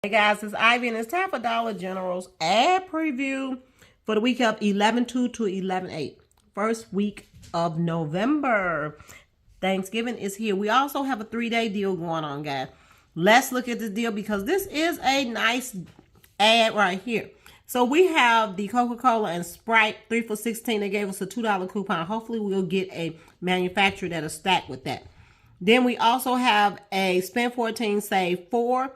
Hey guys, it's Ivy and it's time for Dollar General's ad preview for the week of 11/2 to 11/8. First week of November. Thanksgiving is here. We also have a 3-day deal going on, guys. Let's look at this deal because this is a nice ad right here. So we have the Coca-Cola and Sprite 3 for $16. They gave us a $2 coupon. Hopefully we'll get a manufacturer that'll stack with that. Then we also have a spend 14, save 4.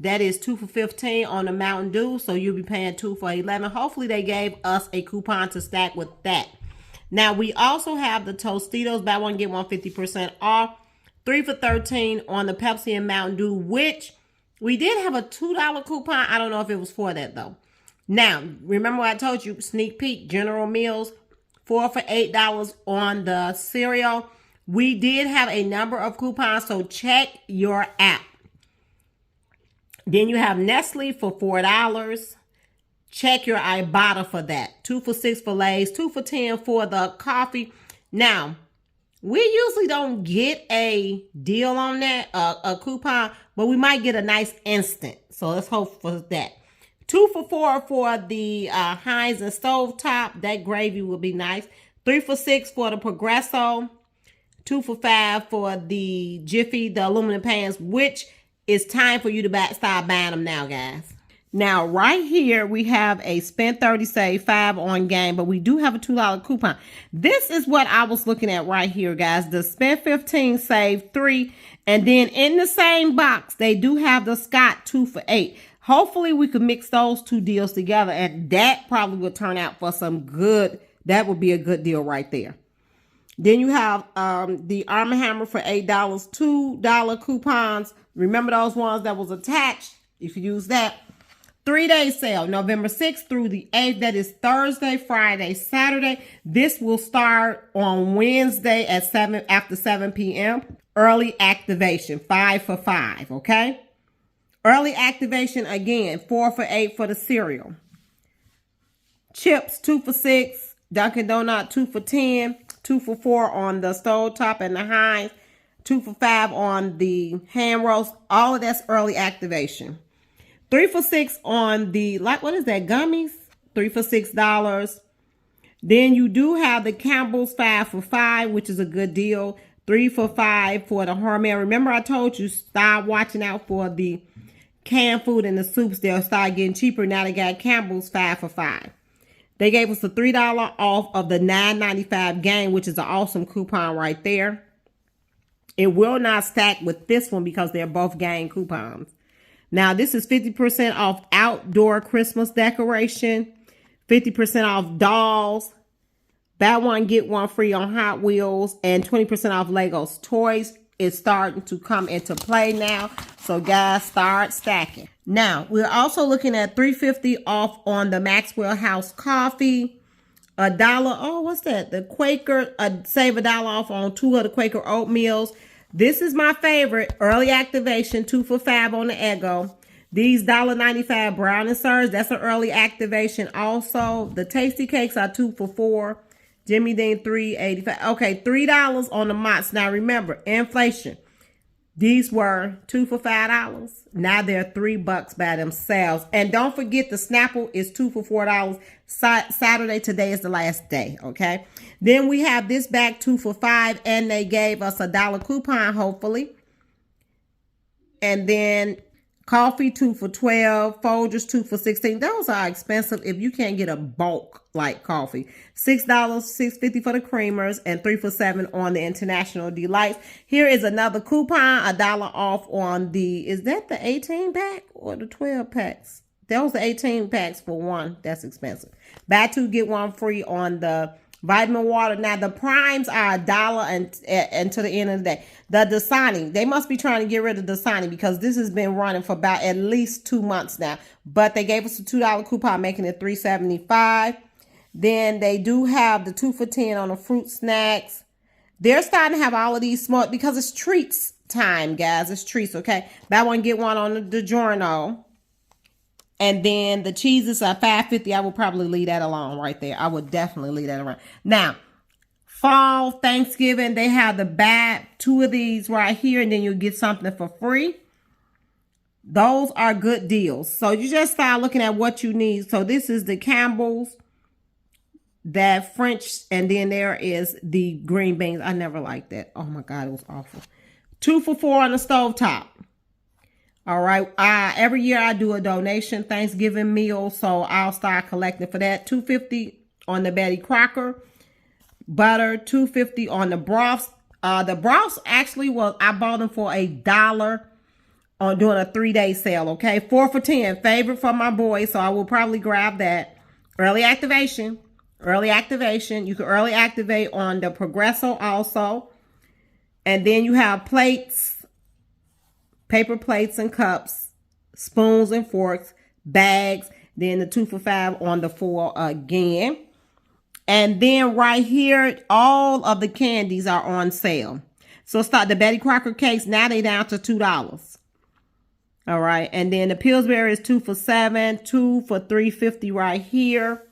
That is 2 for $15 on the Mountain Dew. So you'll be paying 2 for $11. Hopefully they gave us a coupon to stack with that. Now we also have the Tostitos, buy one, get one 50% off. 3 for $13 on the Pepsi and Mountain Dew, which we did have a $2 coupon. I don't know if it was for that though. Now, remember what I told you, sneak peek, General Mills, 4 for $8 on the cereal. We did have a number of coupons, so check your app. Then you have Nestle for $4. Check your Ibotta for that. 2 for $6 for Lay's, 2 for $10 for the coffee. Now, we usually don't get a deal on that, a coupon, but we might get a nice instant. So let's hope for that. 2 for $4 for the Heinz and Stovetop. That gravy will be nice. 3 for $6 for the Progresso. 2 for $5 for the Jiffy, the aluminum pans, which is time for you to start buying them now, guys. Now, right here, we have a spend 30, save 5 on game, but we do have a $2 coupon. This is what I was looking at right here, guys. The spend 15, save 3. And then in the same box, they do have the Scott 2 for $8. Hopefully, we could mix those two deals together, and that probably would turn out for some good, that would be a good deal right there. Then you have the Arm & Hammer for $8, $2 coupons. Remember those ones that was attached? If you use that. 3-day sale, November 6th through the 8th. That is Thursday, Friday, Saturday. This will start on Wednesday at after 7 p.m. Early activation, 5 for $5, okay? Early activation, again, 4 for $8 for the cereal. Chips, 2 for $6. Dunkin' Donut, 2 for $10. 2 for $4 on the Stovetop and the Heinz. 2 for $5 on the hand roast. All of that's early activation. 3 for $6 on the, what is that, gummies? 3 for $6. Then you do have the Campbell's 5 for $5, which is a good deal. 3 for $5 for the Hormel. Remember I told you, start watching out for the canned food and the soups. They'll start getting cheaper. Now they got Campbell's 5 for $5. They gave us a $3 off of the $9.95 game, which is an awesome coupon right there. It will not stack with this one because they're both game coupons. Now, this is 50% off outdoor Christmas decoration, 50% off dolls, buy one, get one free on Hot Wheels, and 20% off Legos. Toys is starting to come into play now. So, guys, start stacking. Now, we're also looking at $3.50 off on the Maxwell House coffee. $1. Oh, what's that? The Quaker, save $1 off on 2 of the Quaker oatmeals. This is my favorite. Early activation, 2 for $5 on the Eggo. These $1.95 brown and sirs, that's an early activation. Also, the Tasty Cakes are 2 for $4. Jimmy Dean, $3.85. Okay, $3 on the Mott's. Now remember, inflation. These were 2 for $5. Now they're $3 by themselves. And don't forget the Snapple is 2 for $4. Saturday, today is the last day, okay? Then we have this back 2 for $5, and they gave us a $1 coupon, hopefully. And then coffee 2 for $12, Folgers 2 for $16. Those are expensive if you can't get a bulk like coffee. $6, $6.50 for the creamers, and 3 for $7 on the International Delights. Here is another coupon, $1 off on the, is that the 18 pack or the 12 packs? Those are 18 packs for one. That's expensive. Buy 2, get 1 free on the vitamin water. Now, the primes are $1 and to the end of the day. The Dasani, they must be trying to get rid of Dasani because this has been running for about at least 2 months now. But they gave us a $2 coupon, making it $3.75. Then they do have the 2 for $10 on the fruit snacks. They're starting to have all of these small, because it's treats time, guys. It's treats, okay? Buy one, get one on the DiGiorno. And then the cheeses are $5.50. I will probably leave that alone right there. I would definitely leave that around. Now, fall, Thanksgiving, they have the buy 2 of these right here, and then you'll get something for free. Those are good deals. So you just start looking at what you need. So this is the Campbell's, that French, and then there is the green beans. I never liked that. Oh my God, it was awful. 2 for $4 on the stovetop. All right. Every year I do a donation Thanksgiving meal, so I'll start collecting for that. $2.50 on the Betty Crocker butter. $2.50 on the broths. The broths actually was, I bought them for $1 on doing a 3-day sale. Okay, 4 for $10. Favorite for my boys, so I will probably grab that. Early activation. Early activation. You can early activate on the Progresso also. And then you have plates, paper plates and cups, spoons and forks, bags. Then the 2 for $5 on the 4 again. And then right here, all of the candies are on sale. So start the Betty Crocker cakes. Now they down to $2. All right. And then the Pillsbury is 2 for $7, 2 for $3.50 right here.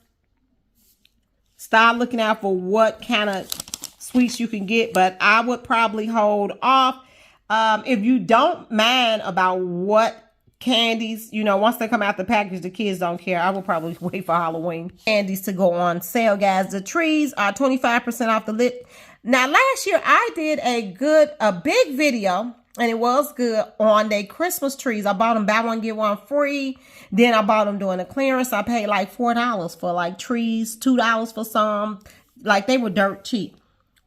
Start looking out for what kind of sweets you can get, but I would probably hold off. If you don't mind about what candies, you know, once they come out the package, the kids don't care. I will probably wait for Halloween candies to go on sale, guys. The trees are 25% off the list. Now, last year I did a big video, and it was good, on the Christmas trees. I bought them buy one, get one free. Then I bought them doing a clearance. I paid like $4 for like trees, $2 for some. Like, they were dirt cheap.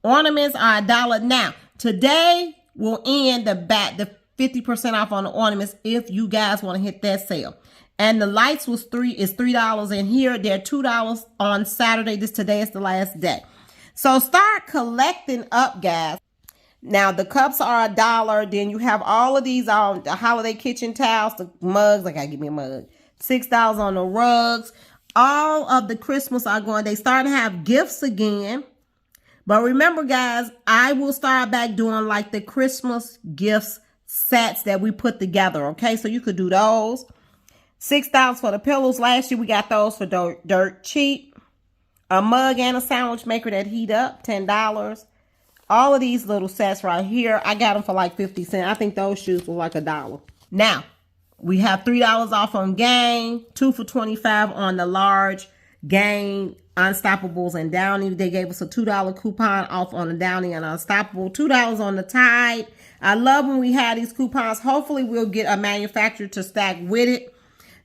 Ornaments are $1 now. Today will end the 50% off on the ornaments if you guys want to hit that sale. And the lights is $3 in here. They're $2 on Saturday. Today is the last day. So start collecting up, guys. Now, the cups are $1. Then you have all of these on the holiday kitchen towels, the mugs. I gotta give me a mug. $6 on the rugs. All of the Christmas are going. They starting to have gifts again. But remember, guys, I will start back doing like the Christmas gifts sets that we put together. Okay, so you could do those. $6 for the pillows. Last year we got those for dirt cheap. A mug and a sandwich maker that heat up, $10. All of these little sets right here, I got them for like 50 cents. I think those shoes were like $1. Now, we have $3 off on Gain, 2 for $25 on the large Gain Unstoppables and Downy. They gave us a $2 coupon off on the Downy and Unstoppable, $2 on the Tide. I love when we have these coupons. Hopefully, we'll get a manufacturer to stack with it.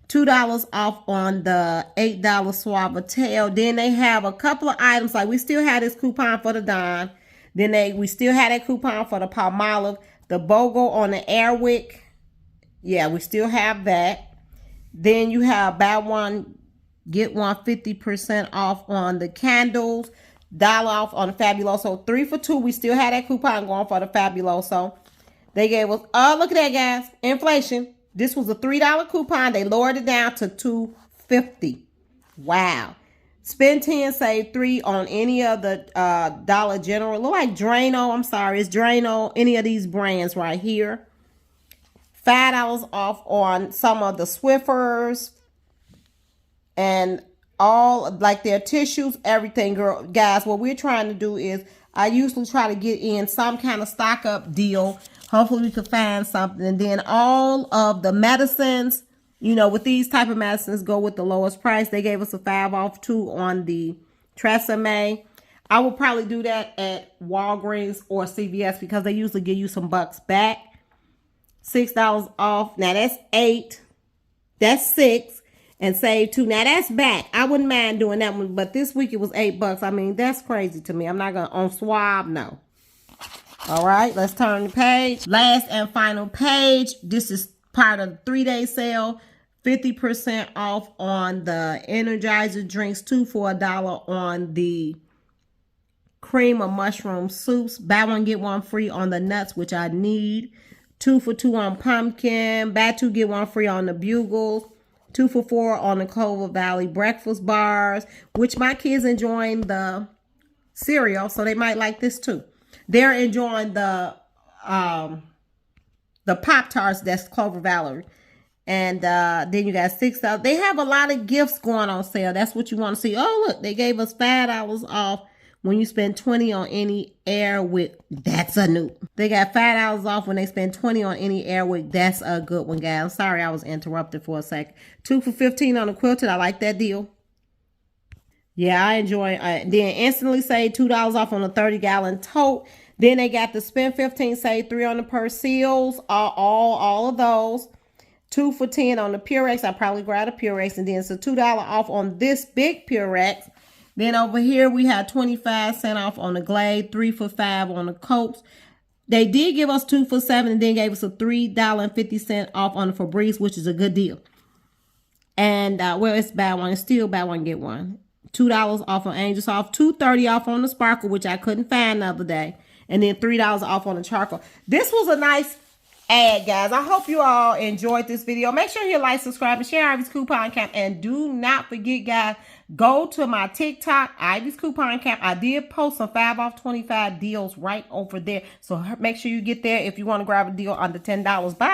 $2 off on the $8 Suavitel. Then they have a couple of items, like we still have this coupon for the Dawn. Then we still had a coupon for the Palmolive, the BOGO on the Airwick. Yeah, we still have that. Then you have buy one, get one 50% off on the candles. $1 off on the Fabuloso. 3 for $2. We still had that coupon going for the Fabuloso. They gave us, oh, look at that, guys. Inflation. This was a $3 coupon. They lowered it down to $2.50. Wow. Spend 10, save 3 on any of the Dollar General. Look like Drano. I'm sorry. It's Drano. Any of these brands right here. $5 off on some of the Swiffers. And all, like their tissues, everything, girl. Guys, what we're trying to do is, I usually try to get in some kind of stock up deal. Hopefully we can find something. And then all of the medicines, you know, with these type of medicines, go with the lowest price. They gave us a 5 off too on the Tresemme. I will probably do that at Walgreens or CVS because they usually give you some bucks back. $6 off. Now that's 8. That's 6. And save 2. Now that's back. I wouldn't mind doing that one, but this week it was $8. I mean, that's crazy to me. I'm not gonna on Swab, no. All right, let's turn the page. Last and final page. This is part of the 3-day sale. 50% off on the Energizer drinks. 2 for $1 on the cream of mushroom soups. Buy one, get one free on the nuts, which I need. 2 for $2 on pumpkin. Buy 2, get one free on the bugles. 2 for $4 on the Clover Valley breakfast bars, which my kids enjoying the cereal, so they might like this too. They're enjoying the Pop-Tarts, that's Clover Valley. And then you got $6. They have a lot of gifts going on sale. That's what you want to see. Oh, look, they gave us $5 off when you spend $20 on any Airwick. That's a new. They got $5 off when they spend $20 on any Airwick. That's a good one, guys. I'm sorry I was interrupted for a second. 2 for $15 on the quilted. I like that deal. Yeah, I enjoy. Then instantly save $2 off on a 30-gallon tote. Then they got the spend 15, save 3 on the purse seals. All of those. 2 for $10 on the Purex. I probably grab a Purex, and then it's a $2 off on this big Purex. Then over here we have 25% off on the Glade, 3 for $5 on the Copes. They did give us 2 for $7, and then gave us a $3.50 off on the Febreze, which is a good deal. And well, it's buy one, it's still buy one get one. $2 off on Angel Soft, $2.30 off on the Sparkle, which I couldn't find the other day, and then $3 off on the Charcoal. This was a nice ad, guys. I hope you all enjoyed this video. Make sure you like, subscribe, and share Ivy's Coupon Camp. And do not forget, guys, go to my TikTok, Ivy's Coupon Camp. I did post some 5 off 25 deals right over there. So make sure you get there if you want to grab a deal under $10. Bye.